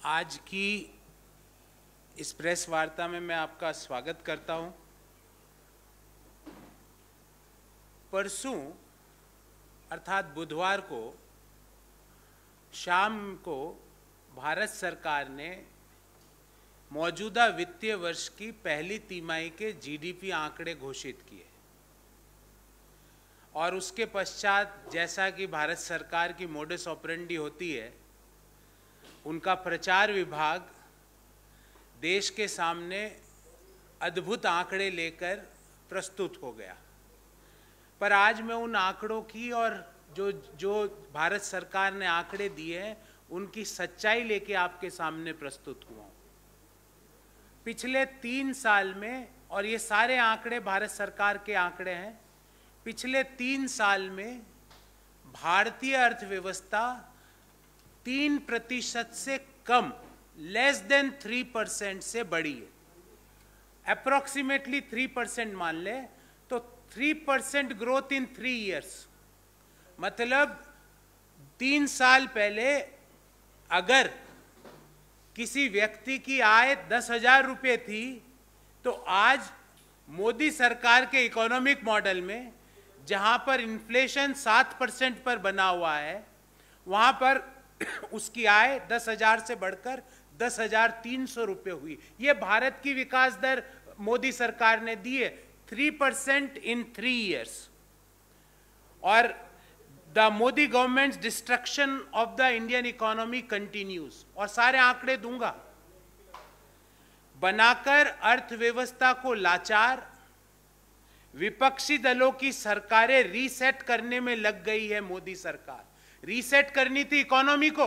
आज की इस प्रेस वार्ता में मैं आपका स्वागत करता हूं। परसों अर्थात बुधवार को शाम को भारत सरकार ने मौजूदा वित्तीय वर्ष की पहली तिमाही के जीडीपी आंकड़े घोषित किए और उसके पश्चात जैसा कि भारत सरकार की मोडस ऑपरेंडी होती है, उनका प्रचार विभाग देश के सामने अद्भुत आंकड़े लेकर प्रस्तुत हो गया। पर आज मैं उन आंकड़ों की और जो भारत सरकार ने आंकड़े दिए हैं उनकी सच्चाई लेके आपके सामने प्रस्तुत हुआ हूं। पिछले 3 साल में, और ये सारे आंकड़े भारत सरकार के आंकड़े हैं, पिछले 3 साल में भारतीय अर्थव्यवस्था 3% से कम, लेस देन 3% से बढ़ी है। अप्रोक्सीमेटली 3% मान ले तो 3% ग्रोथ इन 3 ईयर्स। मतलब 3 साल पहले अगर किसी व्यक्ति की आय 10,000 रुपये थी, तो आज मोदी सरकार के इकोनॉमिक मॉडल में, जहां पर इन्फ्लेशन 7% पर बना हुआ है, वहां पर उसकी आय 10,000 से बढ़कर 10,300 रुपये हुई। ये भारत की विकास दर मोदी सरकार ने दी है, 3% इन 3 ईयर्स। और the Modi governments destruction of the Indian economy continues. और सारे आंकड़े दूंगा। बनाकर अर्थव्यवस्था को लाचार, विपक्षी दलों की सरकारें रीसेट करने में लग गई है। मोदी सरकार रीसेट करनी थी इकोनॉमी को,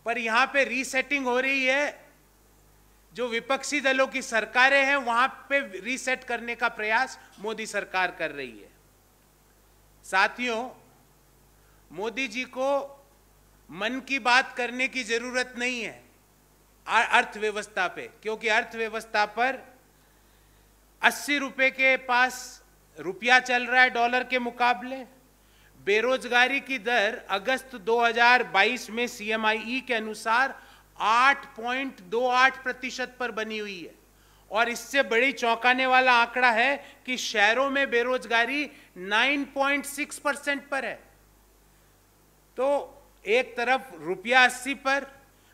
पर यहां पे रीसेटिंग हो रही है। जो विपक्षी दलों की सरकारें हैं वहां पे रीसेट करने का प्रयास मोदी सरकार कर रही है। साथियों, मोदी जी को मन की बात करने की जरूरत नहीं है अर्थव्यवस्था पे, क्योंकि अर्थव्यवस्था पर 80 रुपए के पास रुपया चल रहा है डॉलर के मुकाबले। बेरोजगारी की दर अगस्त 2022 में CMIE के अनुसार 8.28% पर बनी हुई है। और इससे बड़ी चौंकाने वाला आंकड़ा है कि शहरों में बेरोजगारी 9.6% पर है। तो एक तरफ रुपया 80 पर,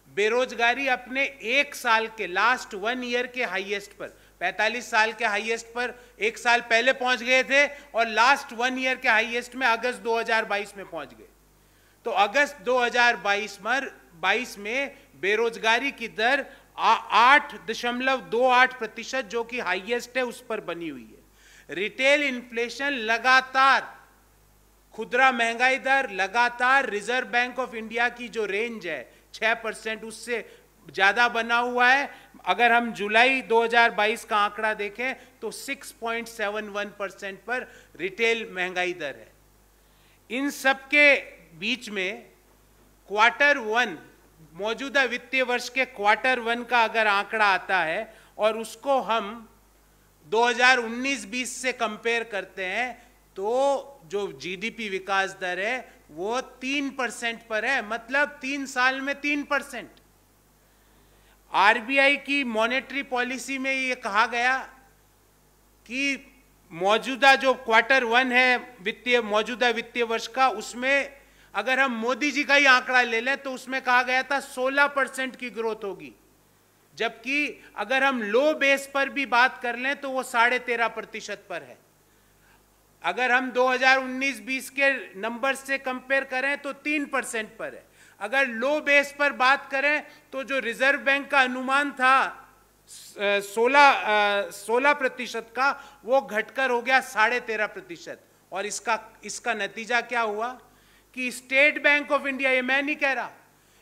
बेरोजगारी अपने 1 साल के, लास्ट 1 ईयर के हाईएस्ट पर, 45 साल के हाईएस्ट पर 1 साल पहले पहुंच गए थे, और लास्ट 1 ईयर के हाईएस्ट में अगस्त 2022 में पहुंच गए। तो अगस्त 2022 में बेरोजगारी की दर 8.28%, जो कि हाईएस्ट है, उस पर बनी हुई है। रिटेल इन्फ्लेशन लगातार, खुदरा महंगाई दर लगातार रिजर्व बैंक ऑफ इंडिया की जो रेंज है 6%, उससे ज्यादा बना हुआ है। अगर हम जुलाई 2022 का आंकड़ा देखें तो 6.71% पर रिटेल महंगाई दर है। इन सब के बीच में Q1, मौजूदा वित्तीय वर्ष के Q1 का अगर आंकड़ा आता है और उसको हम 2019-20 से कंपेयर करते हैं, तो जो जीडीपी विकास दर है वो 3% पर है। मतलब 3 साल में 3%। आरबीआई की मॉनेटरी पॉलिसी में ये कहा गया कि मौजूदा जो Q1 है मौजूदा वित्तीय वर्ष का, उसमें अगर हम मोदी जी का ही आंकड़ा ले लें तो उसमें कहा गया था 16% की ग्रोथ होगी। जबकि अगर हम लो बेस पर भी बात कर लें तो वो 13.5% पर है। अगर हम 2019-20 के नंबर से कंपेयर करें तो 3% पर है। अगर लो बेस पर बात करें तो जो रिजर्व बैंक का अनुमान था 16% का, वो घटकर हो गया 13.5%। और इसका नतीजा क्या हुआ कि स्टेट बैंक ऑफ इंडिया, ये मैं नहीं कह रहा,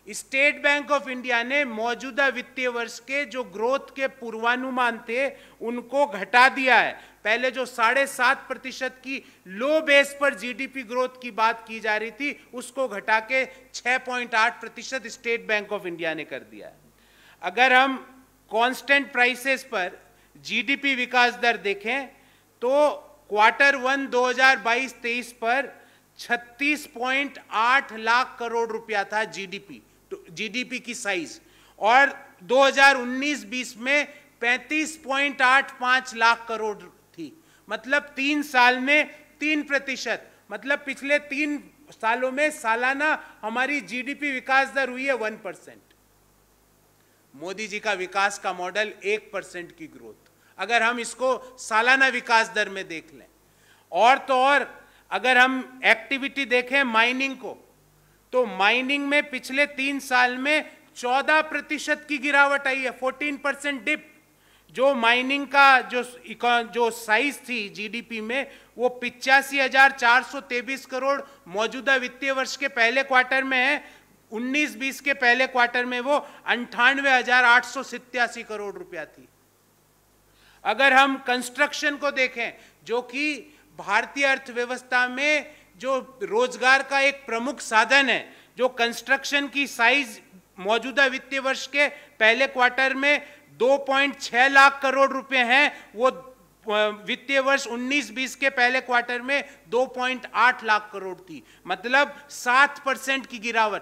स्टेट बैंक ऑफ इंडिया ने मौजूदा वित्तीय वर्ष के जो ग्रोथ के पूर्वानुमान थे उनको घटा दिया है। पहले जो 7.5% की लो बेस पर जीडीपी ग्रोथ की बात की जा रही थी, उसको घटा के 6.8% स्टेट बैंक ऑफ इंडिया ने कर दिया है। अगर हम कांस्टेंट प्राइसेस पर जीडीपी विकास दर देखें तो Q1 2022-23 पर 36.8 लाख करोड़ रुपया था जीडीपी जीडीपी की साइज, और 2019-20 में 35.85 लाख करोड़ थी। मतलब 3 साल में 3%, मतलब पिछले 3 सालों में सालाना हमारी जीडीपी विकास दर हुई है 1%। मोदी जी का विकास का मॉडल 1% की ग्रोथ, अगर हम इसको सालाना विकास दर में देख लें। और तो और अगर हम एक्टिविटी देखें माइनिंग को, तो माइनिंग में पिछले 3 साल में 14% की गिरावट आई है, 14% डिप। जो माइनिंग का जो साइज थी जीडीपी में, वो 85,423 करोड़ मौजूदा वित्तीय वर्ष के पहले क्वार्टर में है। 19-20 के पहले क्वार्टर में वो 98,887 करोड़ रुपया थी। अगर हम कंस्ट्रक्शन को देखें, जो कि भारतीय अर्थव्यवस्था में जो रोजगार का एक प्रमुख साधन है, जो कंस्ट्रक्शन की साइज मौजूदा वित्तीय वर्ष के पहले क्वार्टर में 2.6 लाख करोड़ रुपए हैं, वो वित्तीय वर्ष 19-20 के पहले क्वार्टर में 2.8 लाख करोड़ थी। मतलब 7% की गिरावट।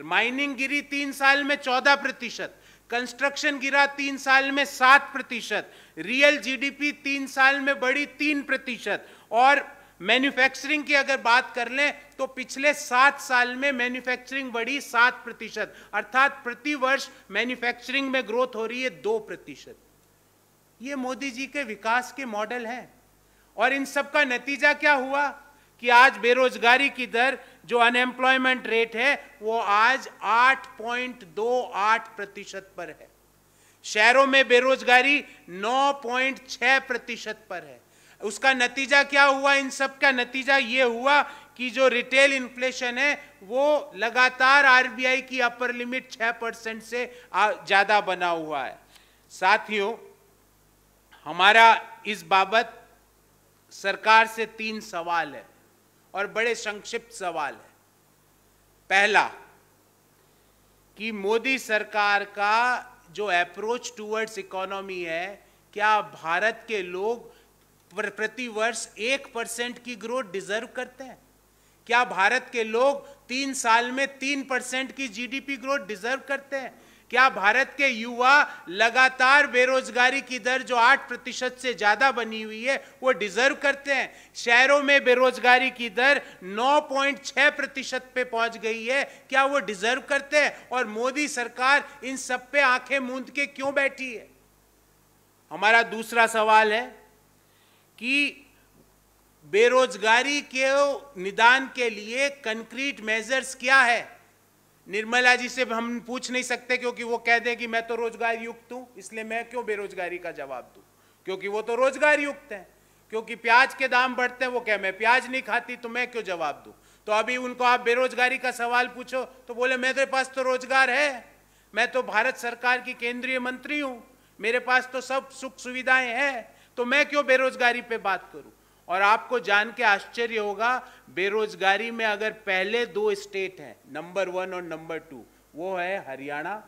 माइनिंग गिरी 3 साल में 14%, कंस्ट्रक्शन गिरा 3 साल में 7%, रियल जीडीपी 3 साल में बढ़ी 3%, और मैन्युफैक्चरिंग की अगर बात कर लें तो पिछले 7 साल में मैन्युफैक्चरिंग बढ़ी 7%, अर्थात प्रति वर्ष मैन्युफैक्चरिंग में ग्रोथ हो रही है 2%। ये मोदी जी के विकास के मॉडल हैं। और इन सब का नतीजा क्या हुआ कि आज बेरोजगारी की दर, जो अनएम्प्लॉयमेंट रेट है, वो आज 8.28% पर है। शहरों में बेरोजगारी 9.6% पर है। उसका नतीजा क्या हुआ? इन सब का नतीजा ये हुआ कि जो रिटेल इन्फ्लेशन है वो लगातार आरबीआई की अपर लिमिट 6% से ज्यादा बना हुआ है। साथियों, हमारा इस बाबत सरकार से 3 सवाल है और बड़े संक्षिप्त सवाल है। पहला, कि मोदी सरकार का जो अप्रोच टूवर्ड्स इकोनॉमी है, क्या भारत के लोग प्रति वर्ष 1% की ग्रोथ डिजर्व करते हैं? क्या भारत के लोग 3 साल में 3% की जीडीपी ग्रोथ डिजर्व करते हैं? क्या भारत के युवा लगातार बेरोजगारी की दर जो 8% से ज्यादा बनी हुई है वो डिजर्व करते हैं? शहरों में बेरोजगारी की दर 9.6% पे पहुंच गई है, क्या वो डिजर्व करते हैं? और मोदी सरकार इन सब पे आंखें मूंद के क्यों बैठी है? हमारा दूसरा सवाल है कि बेरोजगारी के निदान के लिए कंक्रीट मेजर्स क्या है? निर्मला जी से हम पूछ नहीं सकते, क्योंकि वो कह दें कि मैं तो रोजगार युक्त हूं, इसलिए मैं क्यों बेरोजगारी का जवाब दूं, क्योंकि वो तो रोजगार युक्त हैं। क्योंकि प्याज के दाम बढ़ते हैं, वो कह मैं प्याज नहीं खाती, तो मैं क्यों जवाब दूं? तो अभी उनको आप बेरोजगारी का सवाल पूछो तो बोले मेरे पास तो रोजगार है, मैं तो भारत सरकार की केंद्रीय मंत्री हूं, मेरे पास तो सब सुख सुविधाएं हैं, तो मैं क्यों बेरोजगारी पे बात करूं? और आपको जान के आश्चर्य होगा, बेरोजगारी में अगर पहले 2 स्टेट हैं, नंबर 1 और नंबर 2, वो है हरियाणा,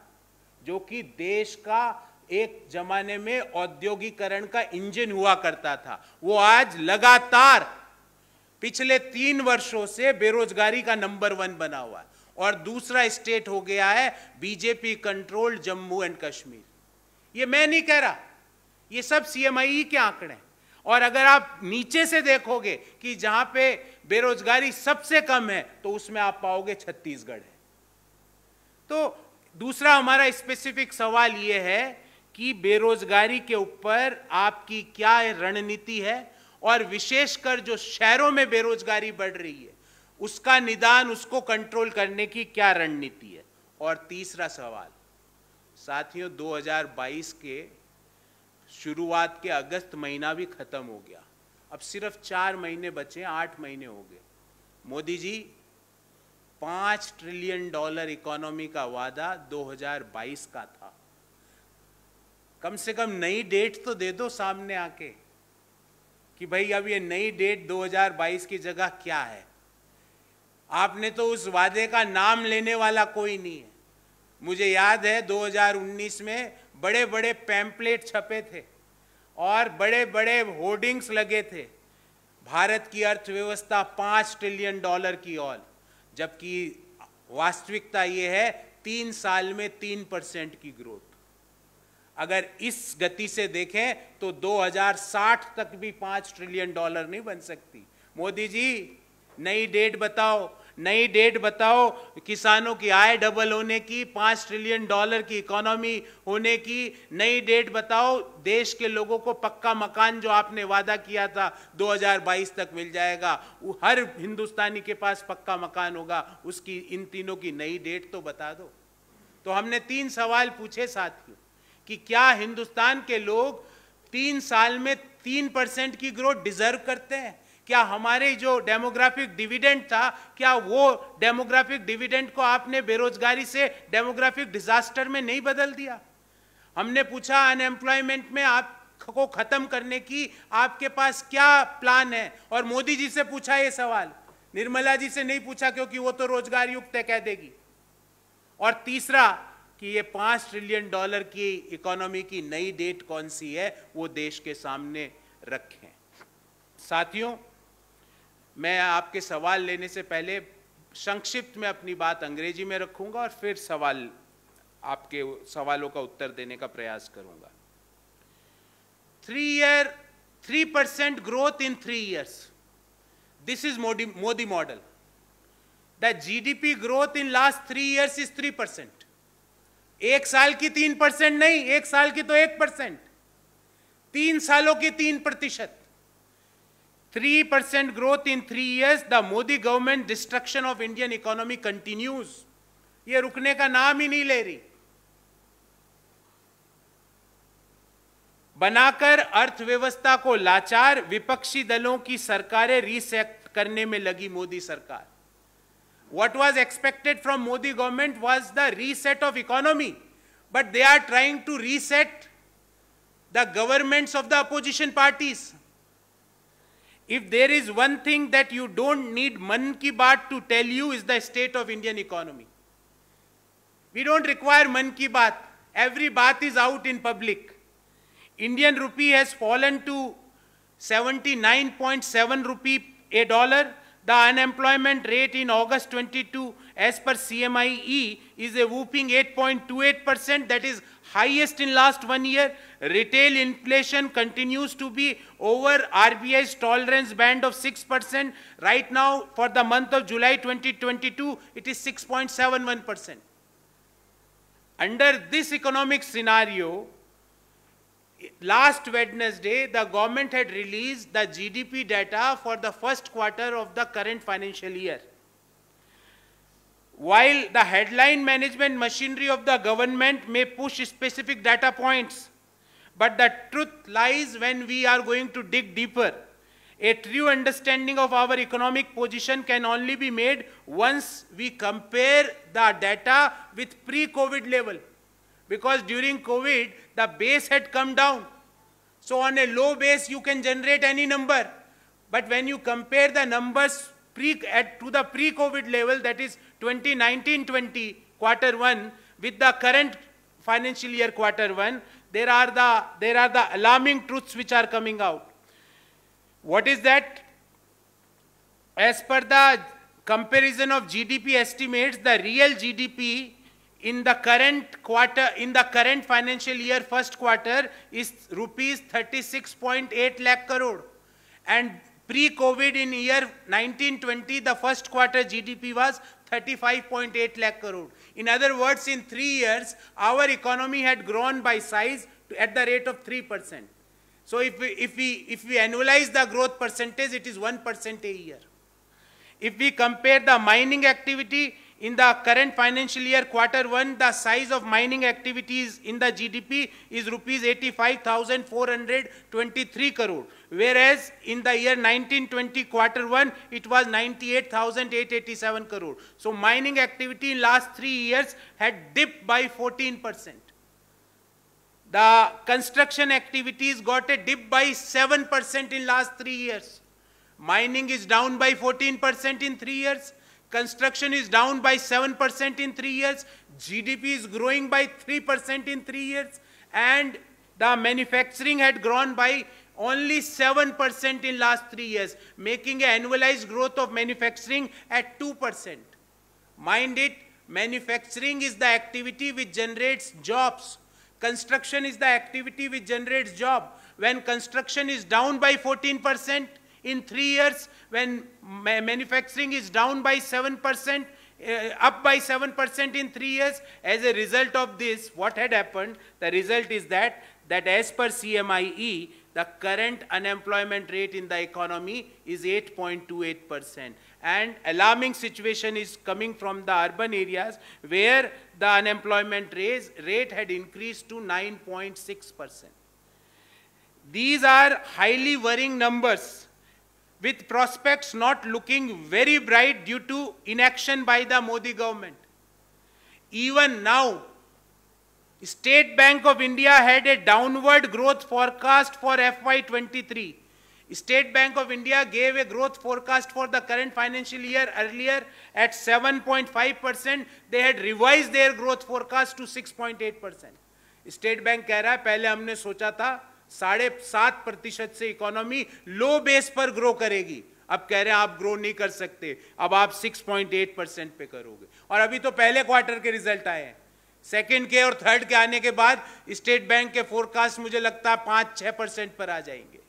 जो कि देश का एक जमाने में औद्योगिकरण का इंजन हुआ करता था, वो आज लगातार पिछले 3 वर्षों से बेरोजगारी का नंबर 1 बना हुआ है। और दूसरा स्टेट हो गया है BJP controlled Jammu and Kashmir. ये मैं नहीं कह रहा, ये सब सीएमआई के आंकड़े हैं। और अगर आप नीचे से देखोगे कि जहां पे बेरोजगारी सबसे कम है, तो उसमें आप पाओगे छत्तीसगढ़ है। तो दूसरा हमारा स्पेसिफिक सवाल यह है कि बेरोजगारी के ऊपर आपकी क्या रणनीति है, और विशेषकर जो शहरों में बेरोजगारी बढ़ रही है उसका निदान, उसको कंट्रोल करने की क्या रणनीति है? और तीसरा सवाल, साथियों, 2022 के शुरुआत के अगस्त महीना भी खत्म हो गया, अब सिर्फ 4 महीने बचे, 8 महीने हो गए। मोदी जी, $5 ट्रिलियन इकोनॉमी का वादा 2022 का था। कम से कम नई डेट तो दे दो सामने आके कि भाई अब ये नई डेट 2022 की जगह क्या है। आपने तो उस वादे का नाम लेने वाला कोई नहीं है। मुझे याद है 2019 में बड़े बड़े पैम्पलेट छपे थे और बड़े बड़े होर्डिंग्स लगे थे, भारत की अर्थव्यवस्था $5 ट्रिलियन की ओर, जबकि वास्तविकता ये है 3 साल में 3% की ग्रोथ। अगर इस गति से देखें तो 2060 तक भी $5 ट्रिलियन नहीं बन सकती। मोदी जी नई डेट बताओ, नई डेट बताओ, किसानों की आय डबल होने की, $5 ट्रिलियन की इकोनॉमी होने की नई डेट बताओ। देश के लोगों को पक्का मकान जो आपने वादा किया था 2022 तक मिल जाएगा, हर हिंदुस्तानी के पास पक्का मकान होगा, उसकी इन तीनों की नई डेट तो बता दो। तो हमने 3 सवाल पूछे साथियों कि क्या हिंदुस्तान के लोग 3 साल में 3% की ग्रोथ डिजर्व करते हैं? क्या हमारे जो डेमोग्राफिक डिविडेंड था, क्या वो डेमोग्राफिक डिविडेंड को आपने बेरोजगारी से डेमोग्राफिक डिजास्टर में नहीं बदल दिया? हमने पूछा अनएम्प्लॉयमेंट में आपको खत्म करने की आपके पास क्या प्लान है? और मोदी जी से पूछा ये सवाल, निर्मला जी से नहीं पूछा क्योंकि वो तो रोजगार युक्त है कह देगी। और तीसरा कि ये $5 ट्रिलियन की इकोनॉमी की नई डेट कौन सी है, वो देश के सामने रखें। साथियों, मैं आपके सवाल लेने से पहले संक्षिप्त में अपनी बात अंग्रेजी में रखूंगा और फिर आपके सवालों का उत्तर देने का प्रयास करूंगा। 3% growth in 3 years. This is Modi model. The GDP growth in last 3 years is 3%. एक साल की 3% नहीं, एक साल की तो 1%, 3 सालों की 3%। 3% growth in 3 years. The Modi government destruction of Indian economy continues. ये रुकने का नाम ही नहीं ले रही। बनाकर अर्थव्यवस्था को लाचार, विपक्षी दलों की सरकारें रीसेट करने में लगी मोदी सरकार। What was expected from Modi government was the reset of economy, but they are trying to reset the governments of the opposition parties. If there is one thing that you don't need Mann Ki Baat to tell you is the state of Indian economy. We don't require Mann Ki Baat. Every baat is out in public. Indian rupee has fallen to 79.7 rupee a dollar. The unemployment rate in August 22 as per CMIE is a whooping 8.28%, that is highest in last 1 year. Retail inflation continues to be over RBI's tolerance band of 6%. Right now for the month of July 2022 it is 6.71%. Under this economic scenario, last Wednesday, the government had released the GDP data for the first quarter of the current financial year. While the headline management machinery of the government may push specific data points, but the truth lies when we are going to dig deeper. A true understanding of our economic position can only be made once we compare the data with pre-COVID level. Because during COVID, the base had come down. So on a low base, you can generate any number. But when you compare the numbers to the pre-COVID level, that is 2019-20 quarter 1 with the current financial year quarter 1, there are the alarming truths which are coming out. What is that? As per the comparison of GDP estimates, the real GDP in the current financial year first quarter is rupees 36.8 lakh crore, and pre-COVID in year 1920 the first quarter GDP was 35.8 lakh crore. In other words, in 3 years our economy had grown by size at the rate of 3%. So if we annualize the growth percentage, it is 1% a year. If we compare the mining activity in the current financial year quarter 1, the size of mining activities in the GDP is rupees 85,423 crore, whereas in the year 1920 quarter 1 it was 98,887 crore. So mining activity in last 3 years had dipped by 14%. The construction activities got a dip by 7% in last 3 years. Mining is down by 14% in 3 years. Construction is down by 7% in 3 years. GDP is growing by 3% in 3 years. And the manufacturing had grown by only 7% in last 3 years, making an annualized growth of manufacturing at 2%. Mind it, Manufacturing is the activity which generates jobs. Construction is the activity which generates job. When construction is down by 14% in 3 years, when manufacturing is down by 7%, up by 7% in 3 years, as a result of this, what had happened? The result is that as per CMIE, the current unemployment rate in the economy is 8.28%. And alarming situation is coming from the urban areas where the unemployment rate had increased to 9.6%. These are highly worrying numbers, with prospects not looking very bright due to inaction by the Modi government. Even now, State Bank of India had a downward growth forecast for FY23. State Bank of India gave a growth forecast for the current financial year earlier at 7.5%. They had revised their growth forecast to 6.8%. State Bank कह रहा है पहले हमने सोचा था 7.5% से economy लो base पर grow करेगी, अब कह रहे हैं आप ग्रो नहीं कर सकते, अब आप 6.8% पे करोगे। और अभी तो पहले क्वार्टर के रिजल्ट आए हैं, सेकेंड के और थर्ड के आने के बाद स्टेट बैंक के फोरकास्ट मुझे लगता है 5-6% पर आ जाएंगे।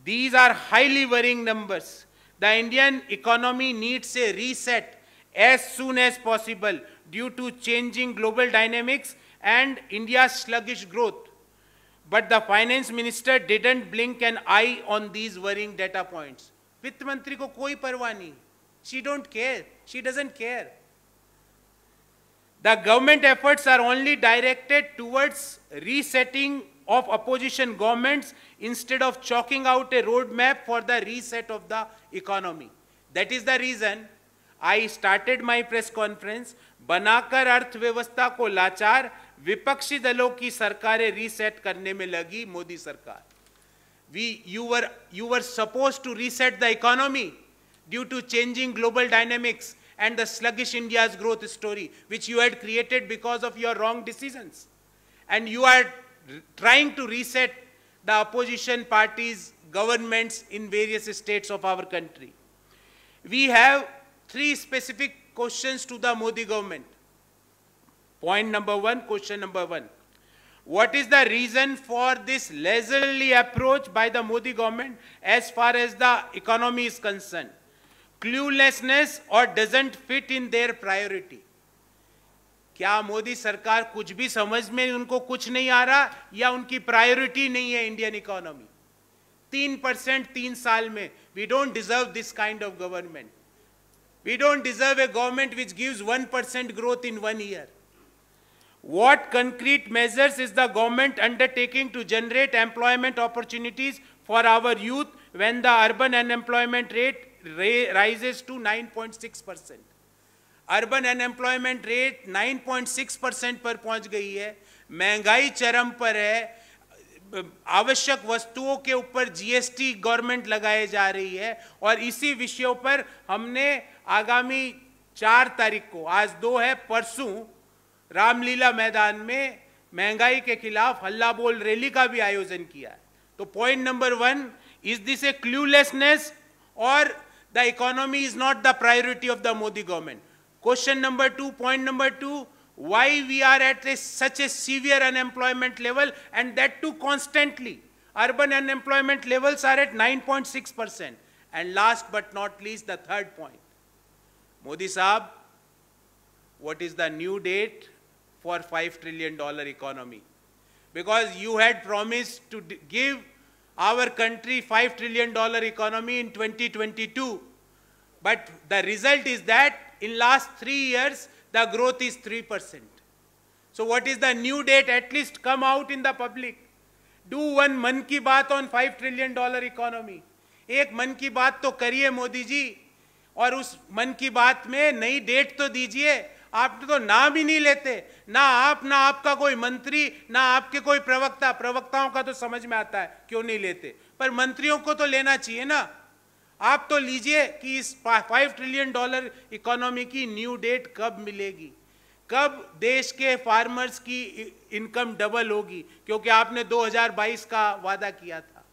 These are highly worrying numbers. The Indian economy needs a reset as soon as possible due to changing global dynamics and India's sluggish growth. But the finance minister didn't blink an eye on these worrying data points. वित्त मंत्री को कोई परवाह नहीं. She don't care. She doesn't care. The government efforts are only directed towards resetting of opposition governments instead of chalking out a roadmap for the reset of the economy. That is the reason I started my press conference. बनाकर अर्थव्यवस्था को लाचार, विपक्षी दलों की सरकारें reset करने में लगी मोदी सरकार. You were supposed to reset the economy due to changing global dynamics and the sluggish India's growth story, which you had created because of your wrong decisions. And you are trying to reset the opposition parties, governments in various states of our country. We have 3 specific questions to the Modi government. Point number 1, question number 1. What is the reason for this leisurely approach by the Modi government as far as the economy is concerned? Cluelessness or doesn't fit in their priority? क्या मोदी सरकार कुछ भी समझ में उनको कुछ नहीं आ रहा या उनकी प्रायोरिटी नहीं है इंडियन इकोनॉमी? 3% 3 साल में. We don't deserve this kind of government. We don't deserve a government which gives 1% growth in 1 year. What concrete measures is the government undertaking to generate employment opportunities for our youth when the urban unemployment rate rises to 9.6%? Urban unemployment rate 9.6% पर पहुंच गई है, महंगाई चरम पर है, आवश्यक वस्तुओं के ऊपर जीएसटी गवर्नमेंट लगाए जा रही है. और इसी विषयों पर हमने आगामी 4 तारीख को, आज 2 है, परसों रामलीला मैदान में महंगाई के खिलाफ हल्ला बोल रैली का भी आयोजन किया है. तो पॉइंट नंबर 1, इज दिस ए क्लूलेसनेस और the economy is not the priority of the Modi government? Question number 2, point number 2, why we are at such a severe unemployment level, and that too constantly? Urban unemployment levels are at 9.6%. And last but not least, the third point. Modi Saab, what is the new date for $5 trillion economy? Because you had promised to give our country $5 trillion economy in 2022. But the result is that in last 3 years, the growth is 3%. So what is the new date? At least come out in the public. Do one मन की बात on $5 trillion economy. एक मन की बात तो करिए मोदी जी, और उस मन की बात में नई डेट तो दीजिए. आप तो नाम ही नहीं लेते, ना आप, ना आपका कोई मंत्री, ना आपके कोई प्रवक्ता. प्रवक्ताओं का तो समझ में आता है क्यों नहीं लेते, पर मंत्रियों को तो लेना चाहिए ना. आप तो लीजिए कि इस $5 ट्रिलियन इकोनॉमी की न्यू डेट कब मिलेगी, कब देश के फार्मर्स की इनकम डबल होगी, क्योंकि आपने 2022 का वादा किया था.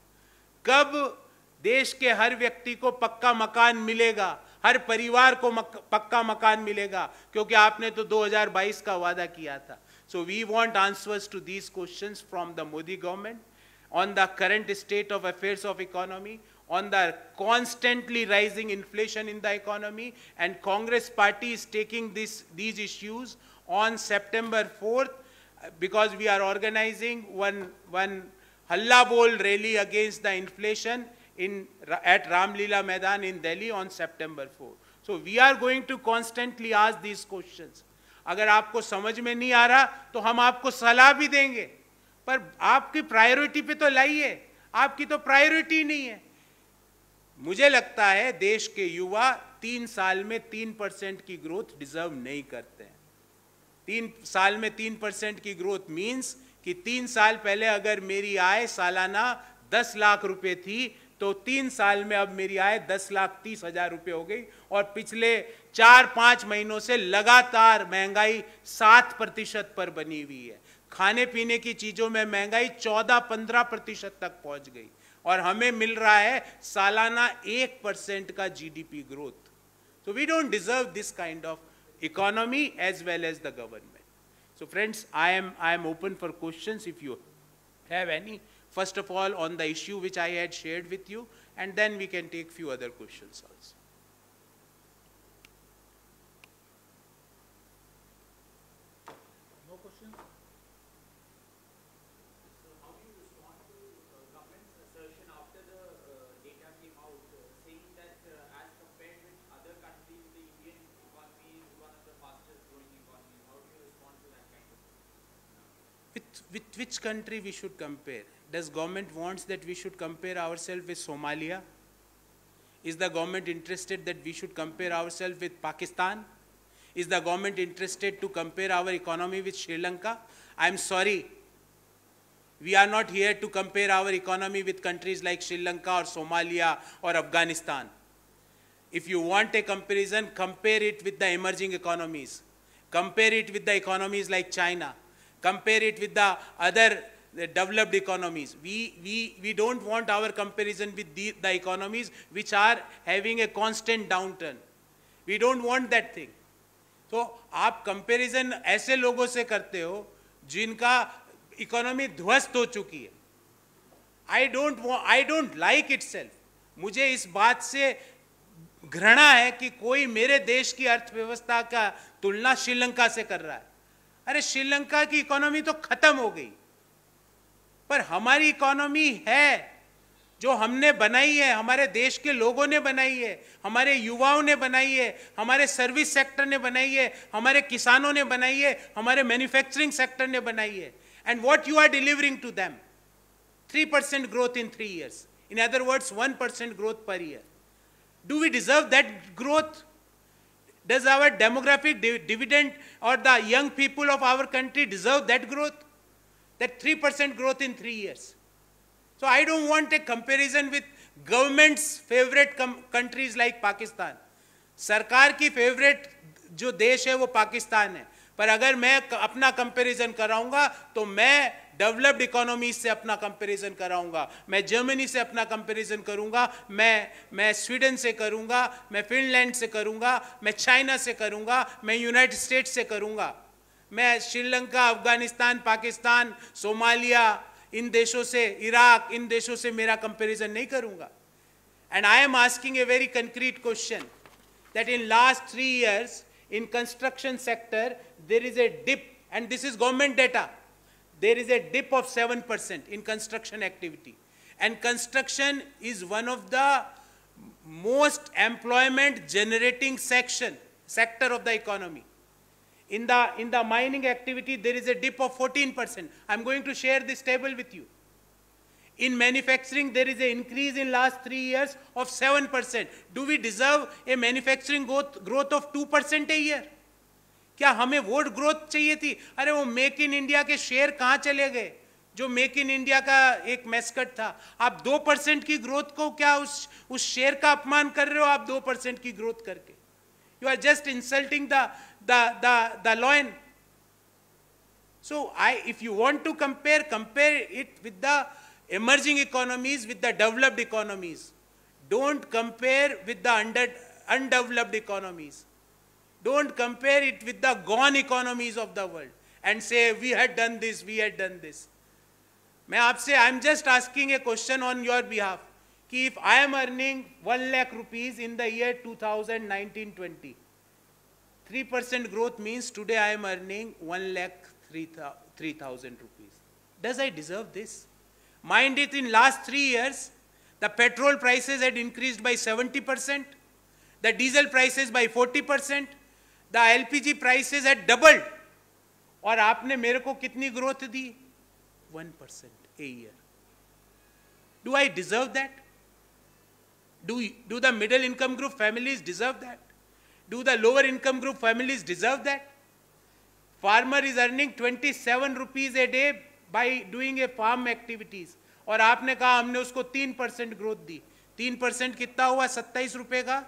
कब देश के हर व्यक्ति को पक्का मकान मिलेगा, हर परिवार को पक्का मकान मिलेगा, क्योंकि आपने तो 2022 का वादा किया था. So we want answers to these questions from the Modi government on the current state of affairs of economy, on the constantly rising inflation in the economy, and Congress party is taking these issues on September 4th, because we are organizing one Halla Bol rally against the inflation at Ram Leela Maidan in Delhi on September 4th. So we are going to constantly ask these questions. अगर आपको समझ में नहीं आ रहा तो हम आपको सलाह भी देंगे, पर आपकी प्रायोरिटी पे तो लाइए. आपकी तो प्रायोरिटी नहीं है. मुझे लगता है देश के युवा 3 साल में 3% की ग्रोथ डिजर्व नहीं करते हैं. 3 साल में 3% की ग्रोथ मीन्स कि 3 साल पहले अगर मेरी आय सालाना 10 लाख रुपए थी, तो 3 साल में अब मेरी आय 10,30,000 रुपए हो गई, और पिछले 4-5 महीनों से लगातार महंगाई 7% पर बनी हुई है. खाने पीने की चीजों में महंगाई 14-15% तक पहुंच गई, और हमें मिल रहा है सालाना 1% का GDP growth. So we don't deserve this kind of economy as well as the government. So friends, I am open for questions if you have any. First of all, on the issue which I had shared with you, and then we can take few other questions also. No questions? So how do you respond to government's assertion after the data came out saying that as compared with other countries, the Indian economy is one of the fastest growing economies? How do you respond to that kind of thing? With which country we should compare? Does government wants that we should compare ourselves with Somalia? Is the government interested that we should compare ourselves with Pakistan? Is the government interested to compare our economy with Sri Lanka? I am sorry. We are not here to compare our economy with countries like Sri Lanka or Somalia or Afghanistan. If you want a comparison, compare it with the emerging economies. Compare it with the economies like China. Compare it with the other developed economies. We don't want our comparison with the economies which are having a constant downturn. We don't want that thing. तो आप comparison ऐसे लोगों से करते हो जिनका economy ध्वस्त हो चुकी है. I don't like itself. मुझे इस बात से घृणा है कि कोई मेरे देश की अर्थव्यवस्था का तुलना श्रीलंका से कर रहा है. अरे श्रीलंका की इकोनॉमी तो खत्म हो गई, पर हमारी इकोनॉमी है जो हमने बनाई है, हमारे देश के लोगों ने बनाई है, हमारे युवाओं ने बनाई है, हमारे सर्विस सेक्टर ने बनाई है, हमारे किसानों ने बनाई है, हमारे मैन्युफैक्चरिंग सेक्टर ने बनाई है. And what you are delivering to them? 3% growth in 3 years. In other words, 1% growth per year. Do we deserve that growth? Does our demographic dividend or the young people of our country deserve that growth? That 3% growth in 3 years. So I don't want a comparison with government's favorite countries like Pakistan. सरकार की favourite जो देश है वो पाकिस्तान है, पर अगर मैं अपना कंपैरिजन कराऊंगा तो मैं डेवलप्ड इकोनॉमीज से अपना कंपैरिजन कराऊंगा, मैं जर्मनी से अपना कंपैरिजन करूंगा, मैं स्वीडन से करूंगा, मैं फिनलैंड से करूंगा, मैं चाइना से करूंगा, मैं यूनाइटेड स्टेट्स से करूंगा, मैं श्रीलंका, अफगानिस्तान, पाकिस्तान, सोमालिया, इन देशों से, इराक, इन देशों से मेरा कंपैरिजन नहीं करूंगा. And I am asking a very concrete question that in last 3 years in construction sector there is a dip, and this is government data, there is a dip of 7% in construction activity, and construction is one of the most employment generating sector of the economy. In the mining activity there is a dip of 14%. I'm going to share this table with you. In manufacturing, there is an increase in last 3 years of 7%. Do we deserve a manufacturing growth of 2% a year? क्या हमें वो growth चाहिए थी? अरे वो make in India के share कहाँ चले गए जो मेक इन इंडिया का एक मैस्कट था? आप 2% की ग्रोथ को क्या उस शेयर का अपमान कर रहे हो आप 2% की ग्रोथ करके? You are just insulting the lion. So if you want to compare it with the emerging economies, with the developed economies. Don't compare with the undeveloped economies. Don't compare it with the gone economies of the world and say we had done this, we had done this. मैं आपसे, I'm just asking a question on your behalf कि if I am earning 1 lakh rupees in the year 2019-20, 3% growth means today I am earning 1,03,000 rupees. Does I deserve this? Mind it, in last 3 years, the petrol prices had increased by 70%, the diesel prices by 40%, the LPG prices had doubled. और आपने मेरे को कितनी growth the? 1% a year. Do I deserve that? Do the middle income group families deserve that? Do the lower income group families deserve that? Farmer is earning 27 rupees a day by doing a farm activities. और आपने कहा हमने उसको 3% growth दी. 3% कितना हुआ? 27 रुपए का.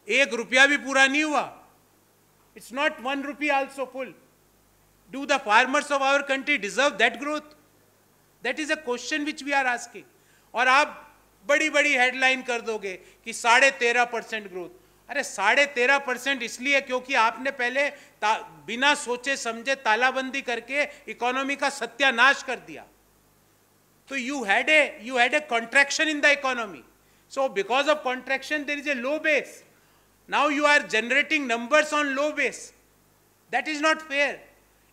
1 रुपया भी पूरा नहीं हुआ. It's not 1 rupee also full. Do the farmers of our country deserve that growth? That is a question which we are asking. और आप बड़ी बड़ी हेडलाइन कर दोगे कि 13.5% ग्रोथ. अरे 13.5% इसलिए क्योंकि आपने पहले बिना सोचे समझे तालाबंदी करके इकोनॉमी का सत्यानाश कर दिया. So you had a contraction in the economy. So because of contraction there is a low base. Now you are generating numbers on low base. That is not fair.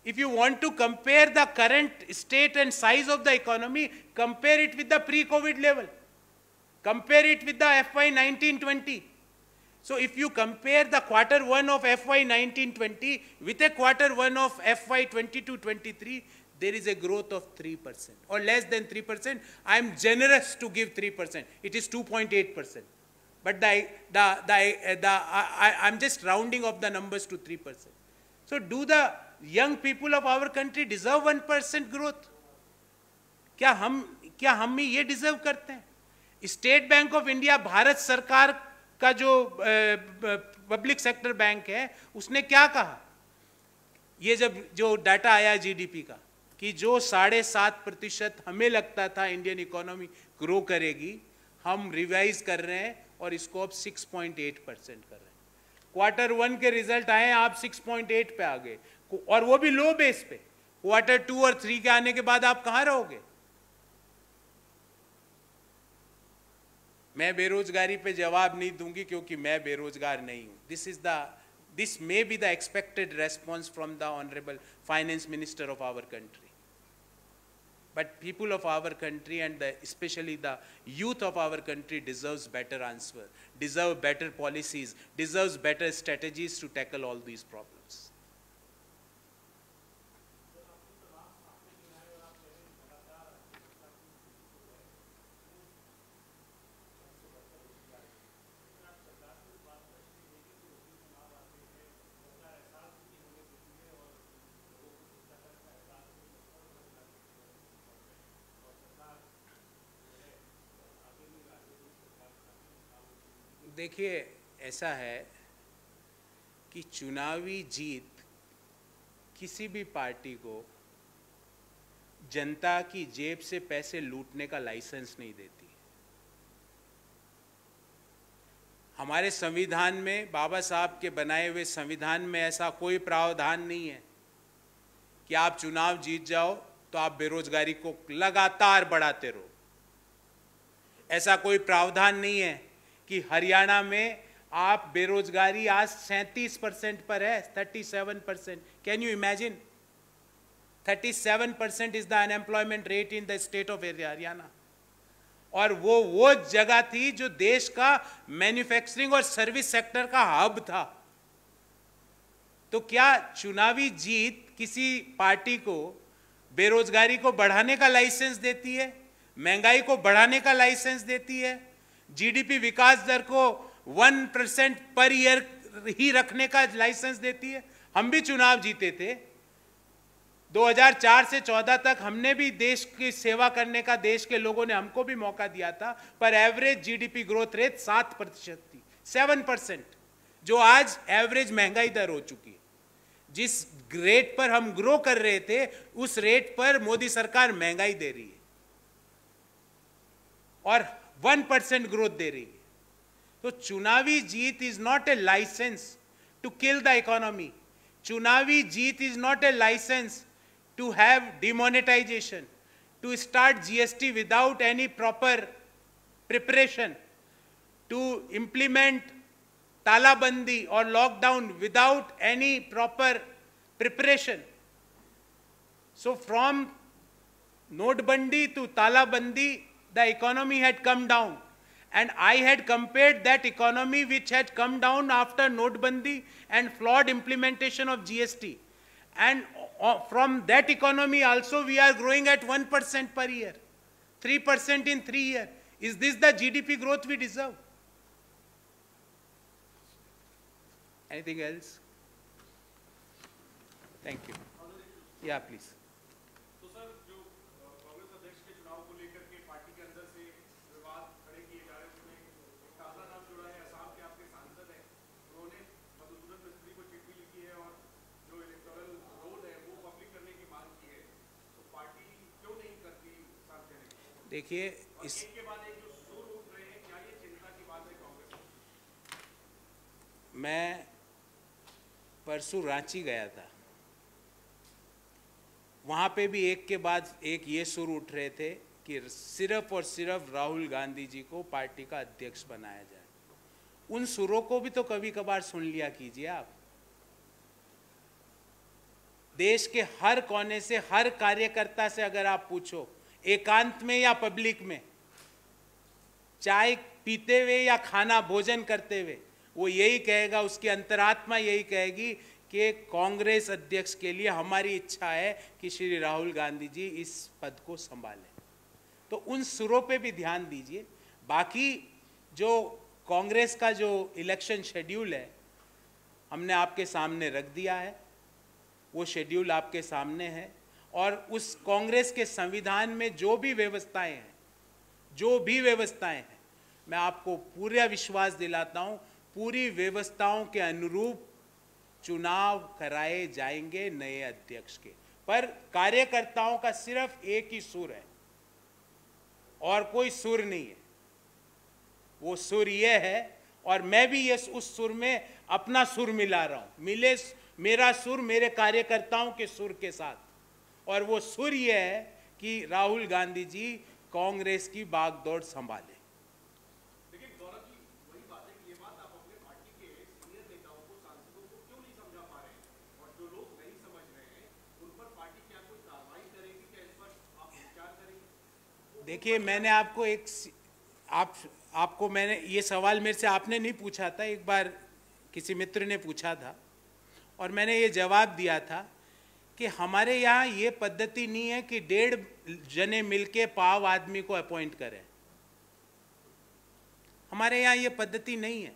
If you want to compare the current state and size of the economy, compare it with the pre-COVID level. Compare it with the FY 19-20. So if you compare the Q1 of FY 19-20 with a Q1 of FY 22-23, there is a growth of 3% or less than 3%. I am generous to give 3%. It is 2.8%. But I'm just rounding off the numbers to 3%. So do the young people of our country deserve 1% growth? क्या हम में ये deserve करते हैं? State bank of India Bharat सरकार का जो public sector bank है, उसने क्या कहा? ये जो डाटा आया जीडीपी का कि जो 7.5% हमें लगता था इंडियन इकोनॉमी ग्रो करेगी, हम रिवाइज कर रहे हैं और इसको अब 6.8% कर रहे हैं. Q1 के रिजल्ट आए, आप 6.8 पे आ गए और वो भी लो बेस पे. Q2 और 3 के आने के बाद आप कहां रहोगे? मैं बेरोजगारी पे जवाब नहीं दूंगी क्योंकि मैं बेरोजगार नहीं हूं. This may be the expected response from the Honorable Finance Minister of our country. But people of our country and especially the youth of our country deserves better answer, deserve better policies, deserves better strategies to tackle all these problems. देखिए, ऐसा है कि चुनावी जीत किसी भी party को जनता की जेब से पैसे लूटने का लाइसेंस नहीं देती. हमारे संविधान में, बाबा साहब के बनाए हुए संविधान में ऐसा कोई प्रावधान नहीं है कि आप चुनाव जीत जाओ तो आप बेरोजगारी को लगातार बढ़ाते रहो. ऐसा कोई प्रावधान नहीं है कि हरियाणा में आप बेरोजगारी आज 37% पर है, 37%. Can you imagine? 37% is the unemployment rate in the state of Haryana. और वो जगह थी जो देश का मैन्युफैक्चरिंग और सर्विस सेक्टर का हब था. तो क्या चुनावी जीत किसी पार्टी को बेरोजगारी को बढ़ाने का लाइसेंस देती है? महंगाई को बढ़ाने का लाइसेंस देती है? जीडीपी विकास दर को 1% पर ईयर ही रखने का लाइसेंस देती है? हम भी चुनाव जीते थे 2004 से 14 तक. हमने भी देश की सेवा करने का, देश के लोगों ने हमको भी मौका दिया था, पर एवरेज जीडीपी ग्रोथ रेट 7% थी, 7%, जो आज एवरेज महंगाई दर हो चुकी है. जिस रेट पर हम ग्रो कर रहे थे उस रेट पर मोदी सरकार महंगाई दे रही है और 1% ग्रोथ दे रही है. तो चुनावी जीत is not a licence to kill the economy. चुनावी जीत is not a licence to have demonetisation, to start GST without any proper preparation, to implement Talabandi or lockdown without any proper preparation. So from Notebandi to Talabandi, the economy had come down. And I had compared that economy which had come down after Notebandi and flawed implementation of GST. And from that economy also we are growing at 1% per year, 3% in 3 years. Is this the GDP growth we deserve? Anything else? Thank you. Yeah, please. तो sir जो कांग्रेस अध्यक्ष के चुनाव को लेकर के party के अंदर से विवाद खड़े किए जा रहे हैं, उसमें एक ताज़ा नाम जुड़ा है, असम के आपके सांसद हैं, उन्होंने मधुसूदन मिस्त्री को चिट्ठी लिखी है और जो इलेक्टोरल रोल है वो पब्लिक करने की मांग की है. तो पार्टी क्यों नहीं करती सार्वजनिक? देखिए, इस एक के बाद एक जो सुर उठ रहे हैं, क्या ये चिंता की बात है कांग्रेस? मैं परसों रांची गया था. वहाँ पे भी एक के बाद एक ये सुर उठ रहे थे कि सिर्फ और सिर्फ राहुल गांधी जी को पार्टी का अध्यक्ष बनाया जाए. उन सुरों को भी तो कभी कभार सुन लिया कीजिए आप. देश के हर कोने से, हर कार्यकर्ता से अगर आप पूछो, एकांत में या पब्लिक में, चाय पीते हुए या खाना भोजन करते हुए, वो यही कहेगा, उसकी अंतरात्मा यही कहेगी कि कांग्रेस अध्यक्ष के लिए हमारी इच्छा है कि श्री राहुल गांधी जी इस पद को संभालें. तो उन सुरों पे भी ध्यान दीजिए. बाकी जो कांग्रेस का जो इलेक्शन शेड्यूल है, हमने आपके सामने रख दिया है. वो शेड्यूल आपके सामने है और उस कांग्रेस के संविधान में जो भी व्यवस्थाएं हैं, मैं आपको पूरा विश्वास दिलाता हूं, पूरी व्यवस्थाओं के अनुरूप चुनाव कराए जाएंगे नए अध्यक्ष के. पर कार्यकर्ताओं का सिर्फ एक ही सुर है और कोई सुर नहीं है. वो सुर ये है, और मैं भी ये उस सुर में अपना सुर मिला रहा हूं. मिले मेरा सुर मेरे कार्यकर्ताओं के सुर के साथ, और वो सुर ये है कि राहुल गांधी जी कांग्रेस की बागडोर संभाले. लेकिन गौरव जी, वही बात है कि ये बात आप अपने पार्टी के सीनियर नेताओं को, सांसदों को क्यों नहीं समझा पा रहे हैं? और जो लोग नहीं समझ रहे हैं उन पर पार्टी क्या कोई कार्रवाई करेगी? क्या इस पर आप विचार करेंगे? देखिए, मैंने आपको मैंने ये सवाल मेरे से आपने नहीं पूछा था, एक बार किसी मित्र ने पूछा था और मैंने ये जवाब दिया था कि हमारे यहाँ ये पद्धति नहीं है कि 1.5 जने मिलके पाव आदमी को अपॉइंट करें. हमारे यहाँ ये पद्धति नहीं है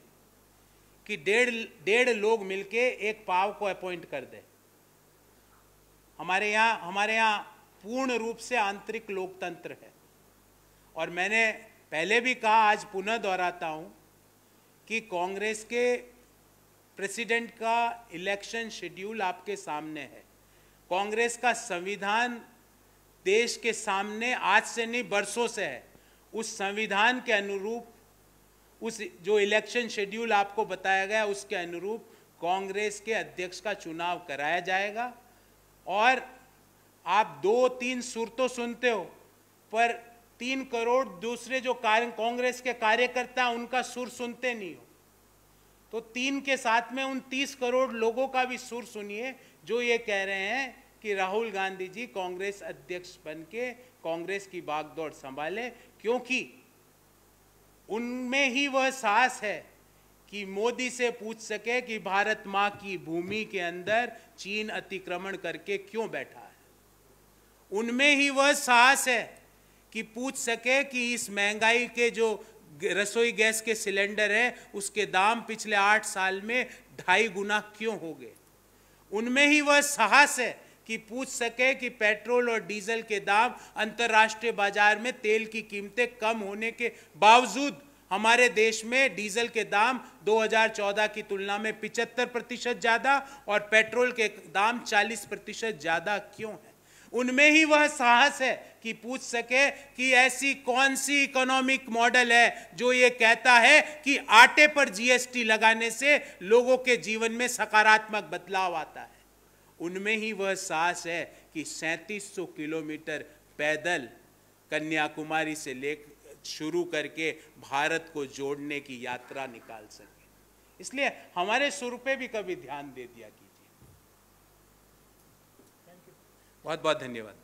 कि 1.5 लोग मिलके एक पाव को अपॉइंट कर दें. हमारे यहाँ पूर्ण रूप से आंतरिक लोकतंत्र है. और मैंने पहले भी कहा, आज पुनः दोहराता हूं कि कांग्रेस के प्रेसिडेंट का इलेक्शन शेड्यूल आपके सामने है. कांग्रेस का संविधान देश के सामने आज से नहीं बरसों से है. उस संविधान के अनुरूप, उस जो इलेक्शन शेड्यूल आपको बताया गया उसके अनुरूप कांग्रेस के अध्यक्ष का चुनाव कराया जाएगा. और आप 2-3 सुर तो सुनते हो, पर 3 करोड़ दूसरे जो कांग्रेस के कार्यकर्ता उनका सुर सुनते नहीं हो. तो 3 के साथ में उन 30 करोड़ लोगों का भी सुर सुनिए जो ये कह रहे हैं कि राहुल गांधी जी कांग्रेस अध्यक्ष बन के कांग्रेस की बागडोर संभाले, क्योंकि उनमें ही वह साहस है कि मोदी से पूछ सके कि भारत माँ की भूमि के अंदर चीन अतिक्रमण करके क्यों बैठा है. उनमें ही वह साहस है कि पूछ सके कि इस महंगाई के जो रसोई गैस के सिलेंडर है उसके दाम पिछले 8 साल में 2.5 गुना क्यों हो गए. उनमें ही वह साहस है कि पूछ सके कि पेट्रोल और डीजल के दाम अंतर्राष्ट्रीय बाजार में तेल की कीमतें कम होने के बावजूद हमारे देश में डीजल के दाम 2014 की तुलना में 75% ज़्यादा और पेट्रोल के दाम 40% ज़्यादा क्यों है. उनमें ही वह साहस है कि पूछ सके कि ऐसी कौन सी इकोनॉमिक मॉडल है जो ये कहता है कि आटे पर जीएसटी लगाने से लोगों के जीवन में सकारात्मक बदलाव आता है। उनमें ही वह साहस है कि 3700 किलोमीटर पैदल कन्याकुमारी से शुरू करके भारत को जोड़ने की यात्रा निकाल सके। इसलिए हमारे सुर पे भी कभी ध्यान दे दिया कीजिए। बहुत बहुत धन्यवाद।